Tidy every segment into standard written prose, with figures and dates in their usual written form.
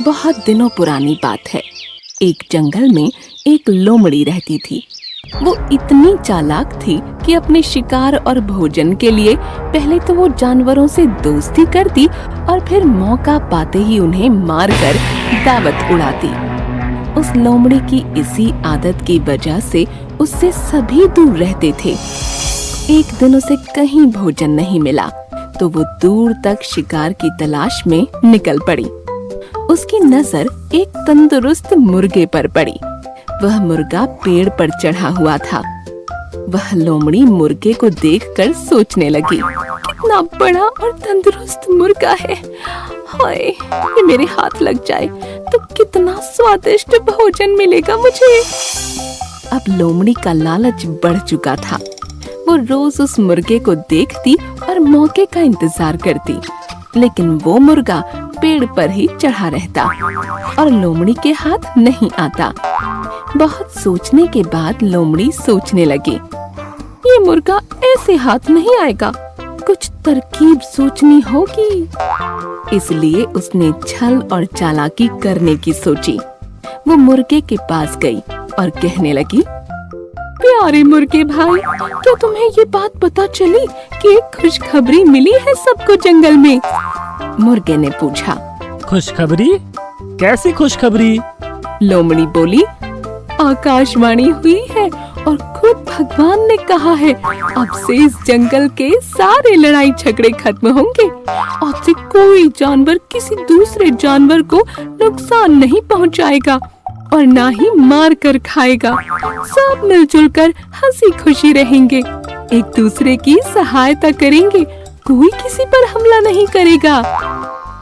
बहुत दिनों पुरानी बात है। एक जंगल में एक लोमड़ी रहती थी। वो इतनी चालाक थी कि अपने शिकार और भोजन के लिए पहले तो वो जानवरों से दोस्ती करती और फिर मौका पाते ही उन्हें मारकर दावत उड़ाती। उस लोमड़ी की इसी आदत की वजह से उससे सभी दूर रहते थे। एक दिन उसे कहीं भोजन नहीं मिला तो वो दूर तक शिकार की तलाश में निकल पड़ी। उसकी नजर एक तंदुरुस्त मुर्गे पर पड़ी। वह मुर्गा पेड़ पर चढ़ा हुआ था। वह लोमड़ी मुर्गे को देखकर सोचने लगी, कितना बड़ा और तंदुरुस्त मुर्गा है। हाय, ये मेरे हाथ लग जाए तो कितना स्वादिष्ट भोजन मिलेगा मुझे। अब लोमड़ी का लालच बढ़ चुका था। वो रोज उस मुर्गे को देखती और मौके का इंतजार करती, लेकिन वो मुर्गा पेड़ पर ही चढ़ा रहता और लोमड़ी के हाथ नहीं आता। बहुत सोचने के बाद लोमड़ी सोचने लगी, ये मुर्गा ऐसे हाथ नहीं आएगा, कुछ तरकीब सोचनी होगी। इसलिए उसने छल और चालाकी करने की सोची। वो मुर्गे के पास गई और कहने लगी, प्यारे मुर्गे भाई, क्या तुम्हें ये बात पता चली कि एक खुशखबरी मिली है सबको जंगल में? मुर्गे ने पूछा। खुशखबरी? कैसी खुशखबरी? लोमड़ी बोली, आकाशवाणी हुई है और खुद भगवान ने कहा है, अब से इस जंगल के सारे लड़ाई झगड़े खत्म होंगे। अब से कोई जानवर किसी दूसरे जानवर को नुकसान नहीं पहुंचाएगा और ना ही मार कर खाएगा। सब मिलजुल कर हंसी खुशी रहेंगे, एक दूसरे की सहायता करेंगे, कोई किसी पर हमला नहीं करेगा।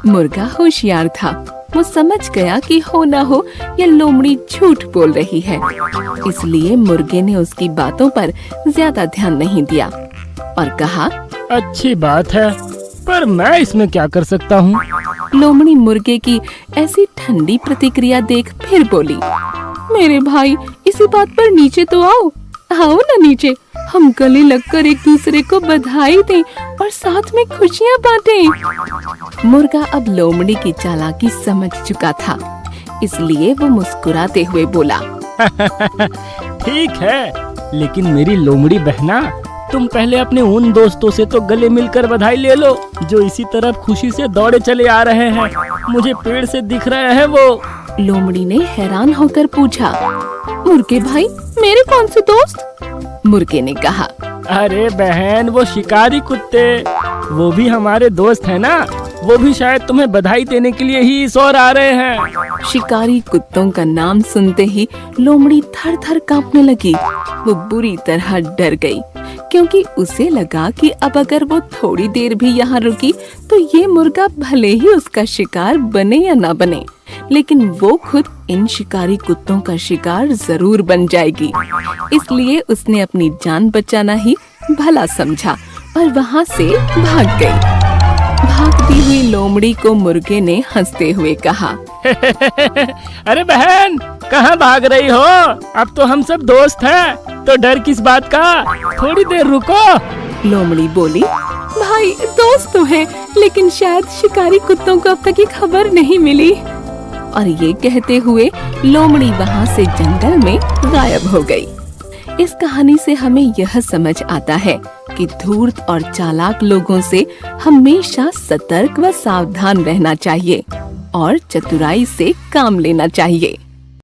मुर्गा होशियार था। वो समझ गया कि हो ना हो ये लोमड़ी झूठ बोल रही है, इसलिए मुर्गे ने उसकी बातों पर ज्यादा ध्यान नहीं दिया और कहा, अच्छी बात है, पर मैं इसमें क्या कर सकता हूँ? लोमड़ी मुर्गे की ऐसी ठंडी प्रतिक्रिया देख फिर बोली, मेरे भाई, इसी बात पर नीचे तो आओ। आओ ना नीचे, हम गले लगकर एक दूसरे को बधाई दें और साथ में खुशियाँ बांटें। मुर्गा अब लोमड़ी की चालाकी समझ चुका था, इसलिए वो मुस्कुराते हुए बोला, ठीक है, लेकिन मेरी लोमड़ी बहना, तुम पहले अपने उन दोस्तों से तो गले मिलकर बधाई ले लो जो इसी तरफ खुशी से दौड़े चले आ रहे हैं। मुझे पेड़ से दिख रहे हैं वो। लोमड़ी ने हैरान होकर पूछा, मुर्गे भाई, मेरे कौन से दोस्त? मुर्गे ने कहा, अरे बहन, वो शिकारी कुत्ते, वो भी हमारे दोस्त हैं ना, वो भी शायद तुम्हें बधाई देने के लिए ही इस ओर आ रहे हैं। शिकारी कुत्तों का नाम सुनते ही लोमड़ी थर थर कांपने लगी। वो बुरी तरह डर गई, क्योंकि उसे लगा कि अब अगर वो थोड़ी देर भी यहाँ रुकी तो ये मुर्गा भले ही उसका शिकार बने या ना बने, लेकिन वो खुद इन शिकारी कुत्तों का शिकार जरूर बन जाएगी। इसलिए उसने अपनी जान बचाना ही भला समझा और वहाँ से भाग गई। भागती हुई लोमड़ी को मुर्गे ने हंसते हुए कहा, अरे बहन, कहाँ भाग रही हो? अब तो हम सब दोस्त हैं, तो डर किस बात का? थोड़ी देर रुको। लोमड़ी बोली, भाई, दोस्त तो हैं, लेकिन शायद शिकारी कुत्तों को अब तक ये खबर नहीं मिली। और ये कहते हुए लोमड़ी वहाँ से जंगल में गायब हो गई। इस कहानी से हमें यह समझ आता है कि धूर्त और चालाक लोगों से हमेशा सतर्क व सावधान रहना चाहिए और चतुराई से काम लेना चाहिए।